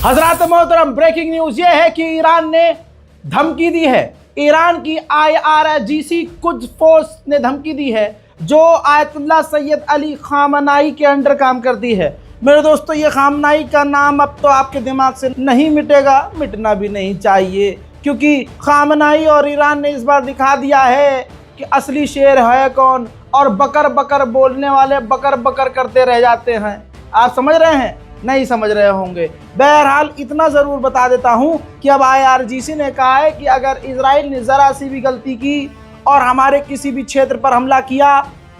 हजरात मोहतरम, breaking news ये है कि ईरान ने धमकी दी है। ईरान की IRGC कुद्स फोर्स ने धमकी दी है जो आयतुल्लाह सैयद अली खामनाई के अंडर काम करती है। मेरे दोस्तों, ये खामनाई का नाम अब तो आपके दिमाग से नहीं मिटेगा, मिटना भी नहीं चाहिए, क्योंकि खामनाई और ईरान ने इस बार दिखा दिया है कि असली शेर है कौन, और बकर बकर बोलने वाले बकर बकर करते रह जाते हैं। आप समझ रहे हैं? नहीं समझ रहे होंगे। बहरहाल इतना ज़रूर बता देता हूँ कि अब IRGC ने कहा है कि अगर इजराइल ने ज़रा सी भी गलती की और हमारे किसी भी क्षेत्र पर हमला किया,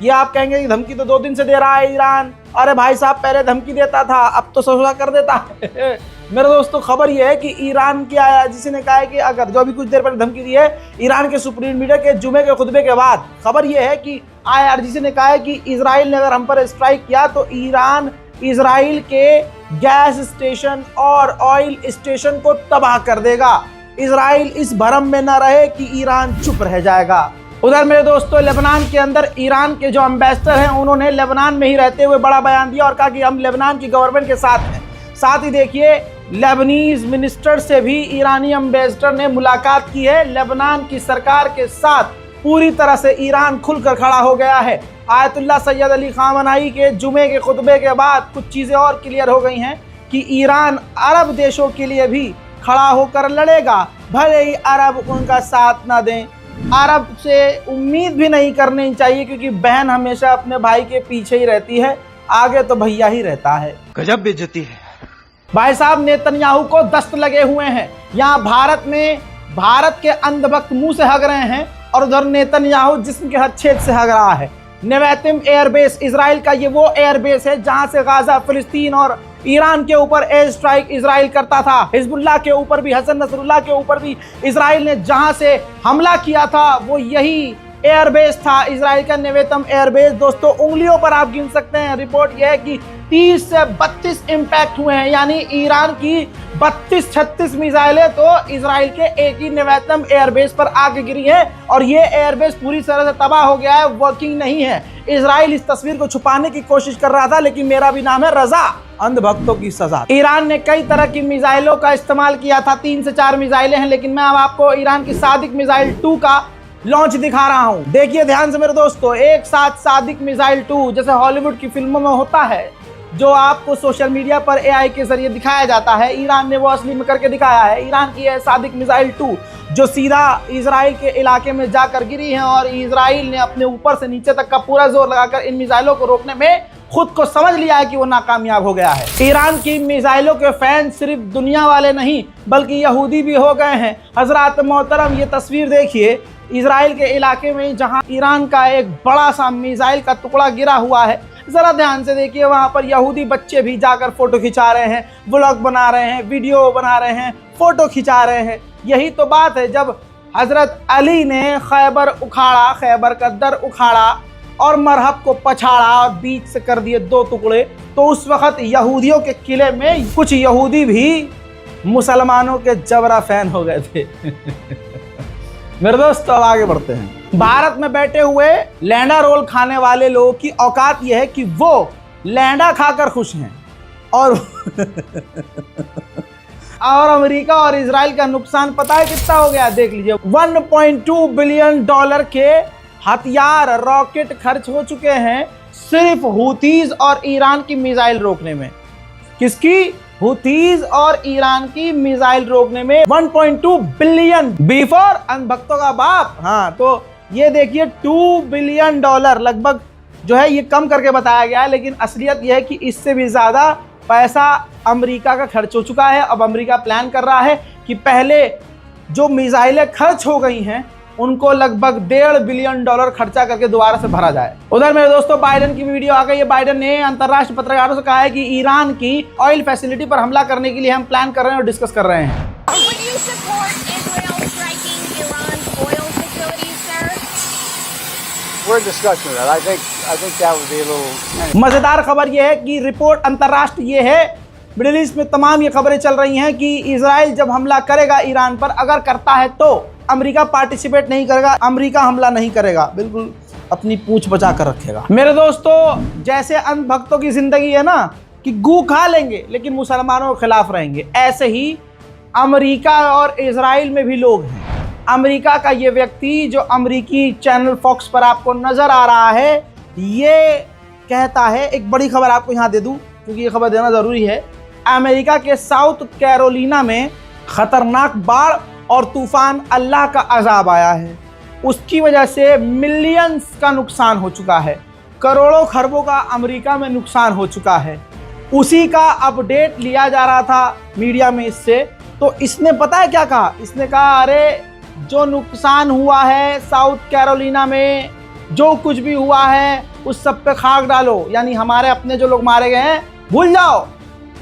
ये आप कहेंगे कि धमकी तो 2 दिन से दे रहा है ईरान। अरे भाई साहब, पहले धमकी देता था, अब तो सौदा कर देता है। मेरे दोस्तों, खबर यह है कि ईरान की IRGC ने कहा है कि अगर जो अभी कुछ देर पहले धमकी दी है ईरान के सुप्रीम लीडर के जुमे के खुतबे के बाद, खबर यह है कि IRGC ने कहा है कि इजराइल ने अगर हम पर स्ट्राइक किया तो ईरान इजराइल के गैस स्टेशन और ऑयल स्टेशन को तबाह कर देगा। इजराइल इस भरम में न रहे कि ईरान चुप रह जाएगा। उधर मेरे दोस्तों, लेबनान के अंदर ईरान के जो एम्बेसडर हैं उन्होंने लेबनान में ही रहते हुए बड़ा बयान दिया और कहा कि हम लेबनान की गवर्नमेंट के साथ हैं। साथ ही देखिए, लेबनीज मिनिस्टर से भी ईरानी एम्बेसडर ने मुलाकात की है। लेबनान की सरकार के साथ पूरी तरह से ईरान खुलकर खड़ा हो गया है। आयतुल्लाह सैयद अली खामनाई के जुमे के खुतबे के बाद कुछ चीज़ें और क्लियर हो गई हैं कि ईरान अरब देशों के लिए भी खड़ा होकर लड़ेगा, भले ही अरब उनका साथ ना दें। अरब से उम्मीद भी नहीं करनी चाहिए, क्योंकि बहन हमेशा अपने भाई के पीछे ही रहती है, आगे तो भैया ही रहता है। गजब बेइज्जती है भाई साहब। नेतन्याहू को दस्त लगे हुए हैं। यहाँ भारत में भारत के अंधभक्त मुंह से हग रहे हैं और उधर नेतन्याहू जिस्म के हर छेद से हग रहा है। नेवेतिम एयरबेस, इजराइल का ये वो एयरबेस है जहां से गाजा, फिलिस्तीन और ईरान के ऊपर एयर स्ट्राइक इजराइल करता था। हिजबुल्लाह के ऊपर भी, हसन नसरुल्लाह के ऊपर भी इजराइल ने जहां से हमला किया था वो यही एयरबेस था, इजराइल का नेवेतम एयरबेस। दोस्तों, उंगलियों पर आप गिन सकते हैं। रिपोर्ट यह है कि 30 से 32 इम्पैक्ट हुए हैं, यानी ईरान की 32-36 मिसाइलें तो इजराइल के एक ही नेवेतम एयरबेस पर आके गिरी हैं और ये एयरबेस पूरी तरह से तबाह हो गया है, वर्किंग नहीं है। इजराइल इस तस्वीर को छुपाने की कोशिश कर रहा था, लेकिन मेरा भी नाम है रजा, अंधभक्तों की सजा। ईरान ने कई तरह की मिसाइलों का इस्तेमाल किया था, 3 से 4 मिसाइलें हैं, लेकिन मैं अब आपको ईरान की सादिक मिसाइल 2 का लॉन्च दिखा रहा हूं। देखिए ध्यान से मेरे दोस्तों, एक साथ सादिक मिसाइल 2 जैसे हॉलीवुड की फिल्मों में होता है, जो आपको सोशल मीडिया पर AI के जरिए दिखाया जाता है, ईरान ने वो असली में करके दिखाया है। ईरान की है सादिक मिसाइल 2 जो सीधा इजराइल के इलाके में जाकर गिरी है और इजराइल ने अपने ऊपर से नीचे तक का पूरा जोर लगाकर इन मिसाइलों को रोकने में खुद को समझ लिया है कि वो नाकामयाब हो गया है। ईरान की मिसाइलों के फैन सिर्फ दुनिया वाले नहीं बल्कि यहूदी भी हो गए हैं। हजरात मोहतरम, ये तस्वीर देखिए इजराइल के इलाके में जहां ईरान का एक बड़ा सा मिसाइल का टुकड़ा गिरा हुआ है। जरा ध्यान से देखिए, वहां पर यहूदी बच्चे भी जाकर फोटो खिंचा रहे हैं, व्लॉग बना रहे हैं, वीडियो बना रहे हैं, फोटो खिंचा रहे हैं। यही तो बात है, जब हजरत अली ने खैबर उखाड़ा, खैबर का दर उखाड़ा और मरहब को पछाड़ा और बीच से कर दिए 2 टुकड़े, तो उस वक्त यहूदियों के किले में कुछ यहूदी भी मुसलमानों के जबरा फैन हो गए थे। मेरे दोस्त, अब आगे बढ़ते हैं। भारत में बैठे हुए लैंडा रोल खाने वाले लोगों की औकात यह है कि वो लैंडा खाकर खुश हैं और और अमेरिका और इजराइल का नुकसान पता है कितना हो गया? देख लीजिए, $1.2 बिलियन के हथियार, रॉकेट खर्च हो चुके हैं सिर्फ हूथीज और ईरान की मिसाइल रोकने में। किसकी? हूथीज और ईरान की मिसाइल रोकने में 1.2 बिलियन। बिफोर अंधभक्तों का बाप। हाँ, तो ये देखिए $2 बिलियन लगभग जो है ये कम करके बताया गया है, लेकिन असलियत यह है कि इससे भी ज़्यादा पैसा अमेरिका का खर्च हो चुका है। अब अमेरिका प्लान कर रहा है कि पहले जो मिसाइलें खर्च हो गई हैं उनको लगभग $1.5 बिलियन खर्चा करके दोबारा से भरा जाए। उधर मेरे दोस्तों, बाइडेन की वीडियो आ गई है। बाइडेन ने अंतर्राष्ट्रीय पत्रकारों से कहा है कि ईरान की ऑयल फैसिलिटी पर हमला करने के लिए हम प्लान कर रहे हैं और डिस्कस कर रहे हैं। मजेदार खबर यह है कि रिपोर्ट अंतर्राष्ट्रीय ये है, मिडिल ईस्ट में तमाम ये खबरें चल रही हैं कि इजराइल जब हमला करेगा ईरान पर, अगर करता है तो अमेरिका पार्टिसिपेट नहीं करेगा, अमेरिका हमला नहीं करेगा, बिल्कुल अपनी पूंछ बचा कर रखेगा। मेरे दोस्तों, जैसे अंधभक्तों की जिंदगी है ना, कि गू खा लेंगे लेकिन मुसलमानों के खिलाफ रहेंगे। ऐसे ही अमेरिका और इजराइल में भी लोग हैं। अमेरिका का ये व्यक्ति जो अमेरिकी चैनल फॉक्स पर आपको नजर आ रहा है, ये कहता है, एक बड़ी खबर आपको यहाँ दे दूं क्योंकि ये खबर देना ज़रूरी है। अमेरिका के साउथ कैरोलिना में खतरनाक बाढ़ और तूफान अल्लाह का अजाब आया है। उसकी वजह से मिलियंस का नुकसान हो चुका है, करोड़ों खरबों का अमेरिका में नुकसान हो चुका है। उसी का अपडेट लिया जा रहा था मीडिया में इससे। तो इसने पता है क्या कहा? इसने कहा अरे जो नुकसान हुआ है साउथ कैरोलिना में, जो कुछ भी हुआ है उस सब पे खाक डालो, यानी हमारे अपने जो लोग मारे गए हैं भूल जाओ।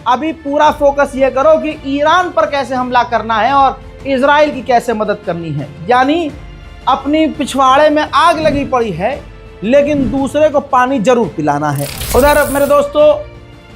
अभी पूरा फोकस ये करो कि ईरान पर कैसे हमला करना है और इजराइल की कैसे मदद करनी है। यानी अपनी पिछवाड़े में आग लगी पड़ी है लेकिन दूसरे को पानी जरूर पिलाना है। उधर मेरे दोस्तों,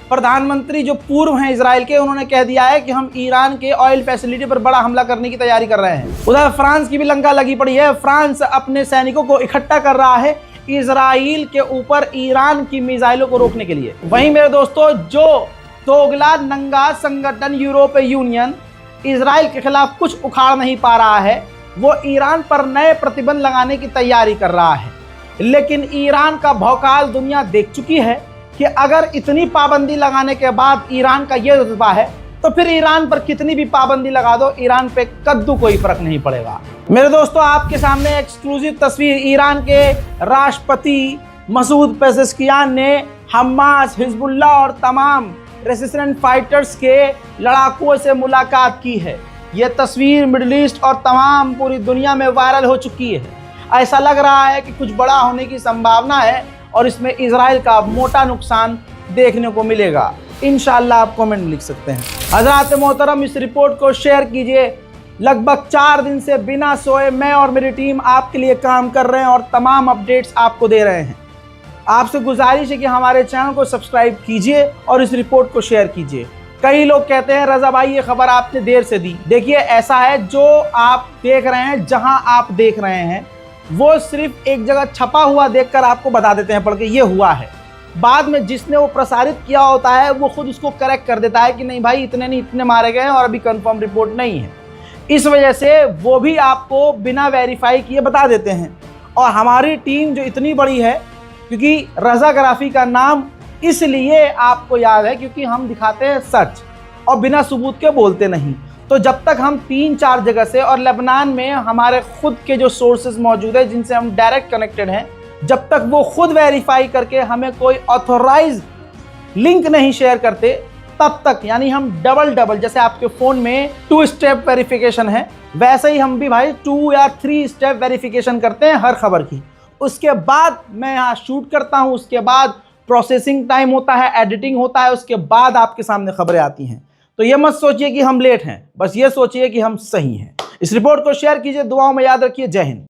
प्रधानमंत्री जो पूर्व हैं इजराइल के, उन्होंने कह दिया है कि हम ईरान के ऑयल फैसिलिटी पर बड़ा हमला करने की तैयारी कर रहे हैं। उधर फ्रांस की भी लंका लगी पड़ी है। फ्रांस अपने सैनिकों को इकट्ठा कर रहा है इजराइल के ऊपर ईरान की मिसाइलों को रोकने के लिए। वहीं मेरे दोस्तों, जो दोगला नंगा संगठन यूरोपीय यूनियन इजराइल के खिलाफ कुछ उखाड़ नहीं पा रहा है, वो ईरान पर नए प्रतिबंध लगाने की तैयारी कर रहा है। लेकिन ईरान का भौकाल दुनिया देख चुकी है कि अगर इतनी पाबंदी लगाने के बाद ईरान का ये रुतबा है तो फिर ईरान पर कितनी भी पाबंदी लगा दो, ईरान पे कद्दू कोई फर्क नहीं पड़ेगा। मेरे दोस्तों, आपके सामने एक्सक्लूसिव तस्वीर ईरान के राष्ट्रपति मसूद पेज़ेश्कियान ने हमास, हिजबुल्लाह और तमाम रेसिस्टेंट फाइटर्स के लड़ाकुओं से मुलाकात की है। ये तस्वीर मिडिल ईस्ट और तमाम पूरी दुनिया में वायरल हो चुकी है। ऐसा लग रहा है कि कुछ बड़ा होने की संभावना है और इसमें इजराइल का मोटा नुकसान देखने को मिलेगा। इंशाअल्लाह आप कमेंट में लिख सकते हैं। हज़रात मोहतरम, इस रिपोर्ट को शेयर कीजिए। लगभग 4 दिन से बिना सोए मैं और मेरी टीम आपके लिए काम कर रहे हैं और तमाम अपडेट्स आपको दे रहे हैं। आपसे गुजारिश है कि हमारे चैनल को सब्सक्राइब कीजिए और इस रिपोर्ट को शेयर कीजिए। कई लोग कहते हैं रज़ा भाई ये खबर आपने देर से दी। देखिए, ऐसा है, जो आप देख रहे हैं, जहां आप देख रहे हैं, वो सिर्फ एक जगह छपा हुआ देखकर आपको बता देते हैं पढ़ के ये हुआ है। बाद में जिसने वो प्रसारित किया होता है वो खुद उसको करेक्ट कर देता है कि नहीं भाई इतने नहीं, इतने मारे गए हैं और अभी कंफर्म रिपोर्ट नहीं है। इस वजह से वो भी आपको बिना वेरीफाई किए बता देते हैं। और हमारी टीम जो इतनी बड़ी है, क्योंकि रज़ाग्राफी का नाम इसलिए आपको याद है क्योंकि हम दिखाते हैं सच और बिना सबूत के बोलते नहीं। तो जब तक हम 3-4 जगह से, और लेबनान में हमारे खुद के जो सोर्सेज मौजूद है जिनसे हम डायरेक्ट कनेक्टेड हैं, जब तक वो खुद वेरीफाई करके हमें कोई ऑथोराइज लिंक नहीं शेयर करते, तब तक, यानी हम डबल जैसे आपके फ़ोन में 2 स्टेप वेरिफिकेशन है, वैसे ही हम भी भाई 2 या 3 स्टेप वेरिफिकेशन करते हैं हर खबर की। उसके बाद मैं यहाँ शूट करता हूँ, उसके बाद प्रोसेसिंग टाइम होता है, एडिटिंग होता है, उसके बाद आपके सामने खबरें आती हैं। तो ये मत सोचिए कि हम लेट हैं, बस ये सोचिए कि हम सही हैं। इस रिपोर्ट को शेयर कीजिए, दुआओं में याद रखिए। जय हिंद।